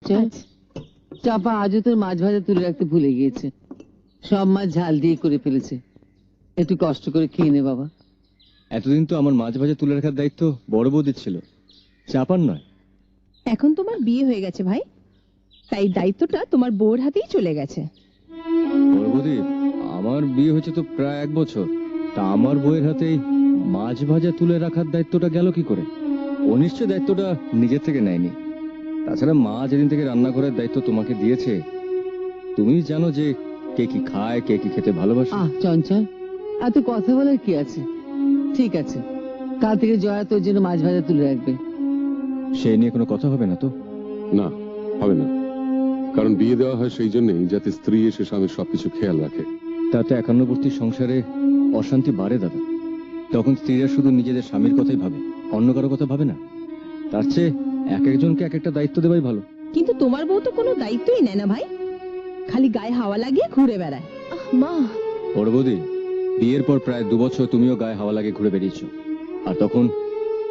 চল। চাপা আজও তোর মাছ ভাজা তুলে রাখতে ভুলে গিয়েছে। সব মাছ ঝাল দিয়ে করে ফেলেছে। একটু কষ্ট করে খেয়ে নে বাবা। এতদিন তো আমার মাছ ভাজা তুলে রাখার দায়িত্ব বড় বৌদির ছিল, চাপার নয়। এখন তোমার বিয়ে হয়ে গেছে ভাই, তাই দায়িত্বটা তোমার বউর হাতেই চলে গেছে। বড় বৌদি, আমার বিয়ে হয়েছে তো প্রায় 1 বছর, তা আমার বউয়ের হাতেই মাছ ভাজা তুলে রাখার দায়িত্বটা গেল কি করে? ও নিশ্চয় দায়িত্বটা নিজের থেকে নেয়নি। তাছাড়া মা যেদিন থেকে রান্না করার দায়িত্ব তোমাকে দিয়েছে, তুমি জানো যে কে কি খায়, কে কি খেতে ভালোবাসে। চঞ্চল, এত কথা বলার কি আছে? ঠিক আছে, কাল থেকে জয়া তোর জন্য মাছ ভাজা তুলে রাখবে। সেই নিয়ে কোনো কথা হবে না তো? না, হবে না। কারণ বিয়ে দেওয়া হয় সেই জন্যই যাতে স্ত্রী এসে স্বামীর সবকিছু খেয়াল রাখে। তাতে একান্নবর্তী সংসারে অশান্তি বাড়ে দাদা। তখন স্ত্রীরা শুধু নিজেদের স্বামীর কথাই ভাবে, অন্য কারো কথা ভাবে না। তার চেয়ে এক একজনকে এক একটা দায়িত্ব দেওয়াই ভালো। কিন্তু তোমার বউ তো কোনো দায়িত্বই নেয় না ভাই, খালি গায়ে হাওয়া লাগিয়ে ঘুরে বেড়ায়। মা, বড় বৌদি, বিয়ের পর প্রায় 2 বছর তুমিও গায়ে হাওয়া লাগে ঘুরে বেরিয়েছো, আর তখন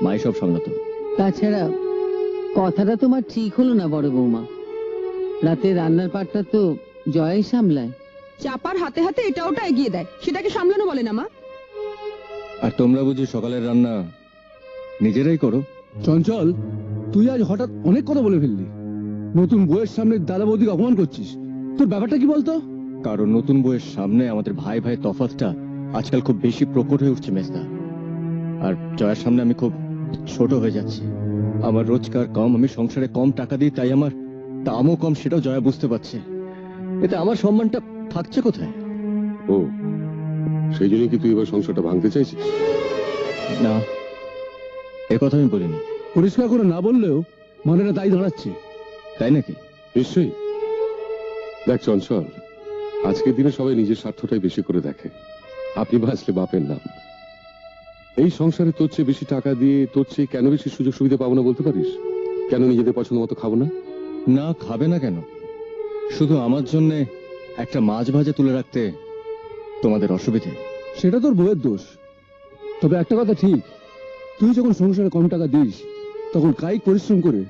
মাই সব সামলাতো। তাছাড়া কথাটা তোমার ঠিক হলো না বড় বৌমা। রাতে রান্নার পাটটা তো জয়াই সামলায়। চাপার হাতে হাতে এটা ওটা এগিয়ে দেয়, সেটাকে সামলানো বলে না মা? আর তোমরা বুঝি সকালের রান্না নিজেরাই করো? চঞ্চল, তুই আজ হঠাৎ অনেক কথা বলে ফেললি। নতুন বউয়ের সামনে দাদা বৌদিকে অপমান করছিস। তোর ব্যাপারটা কি বলতো? কারণ নতুন বউয়ের সামনে আমাদের ভাই ভাই তফাৎটা আজকাল খুব বেশি প্রকট হয়ে উঠছে মেজদা। আর জয়ার সামনে আমি খুব ছোট হয়ে যাচ্ছি। আমার রোজগার কম, আমি সংসারে কম টাকা দিই, তাই আমার দামও কম, সেটাও জয়া বুঝতে পারছে। এতে আমার সম্মানটা থাকছে কোথায়? ও, সেই জন্যই কি তুই এবার সংসারটা ভাঙতে চাইছিস? না, এ কথা আমি বলিনি। পরিষ্কার করে না বললেও মানেটা তাই দাঁড়াচ্ছে। তাই নাকি? নিশ্চয়ই। দেখ চঞ্চল, আজকের দিনে সবাই নিজের স্বার্থটাই বেশি করে দেখে। আপনি বাঁচলে বাপের নাম। এই সংসারে তোর চেয়ে বেশি টাকা দিয়ে তোর চেয়ে কেন বেশি সুযোগ সুবিধা পাবো না বলতে পারিস? কেন নিজেদের পছন্দ মতো খাবো না? না, খাবে না কেন? শুধু আমার জন্য একটা মাছ ভাজা তুলে রাখতে তোমাদের অসুবিধে? সেটা তোর বউয়ের দোষ। তবে একটা কথা ঠিক, তুই যখন সংসারে কম টাকা দিস, তখন কায়িক পরিশ্রম করে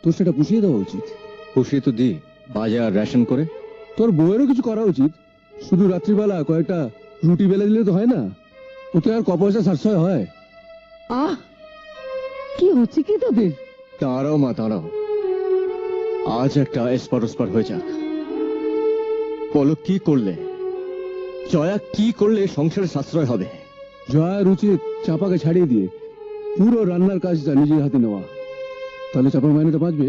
তোর সেটা পুষিয়ে দেওয়া উচিত। খুশি তো দিই, বাজার রেশন করে। তোর বউয়েরও কিছু করা উচিত। শুধু রাত্রিবেলা কয়েকটা রুটি বেলে দিলে তো হয় না। ওতে আর ক পয়সা সাশ্রয় হয়। আহ, কি হচ্ছে কি তোদের? দাঁড়াও মা, দাঁড়াও। আজ একটা এসপার ওসপার হয়ে যাক। বলো, কি করলে, জয়া কি করলে সংসারে সাশ্রয় হবে? জয়ার উচিত চাপাকে ছাড়িয়ে দিয়ে পুরো রান্নার কাজটা নিজের হাতে নেওয়া। তাহলে চাপার মাইনেটা বাঁচবে।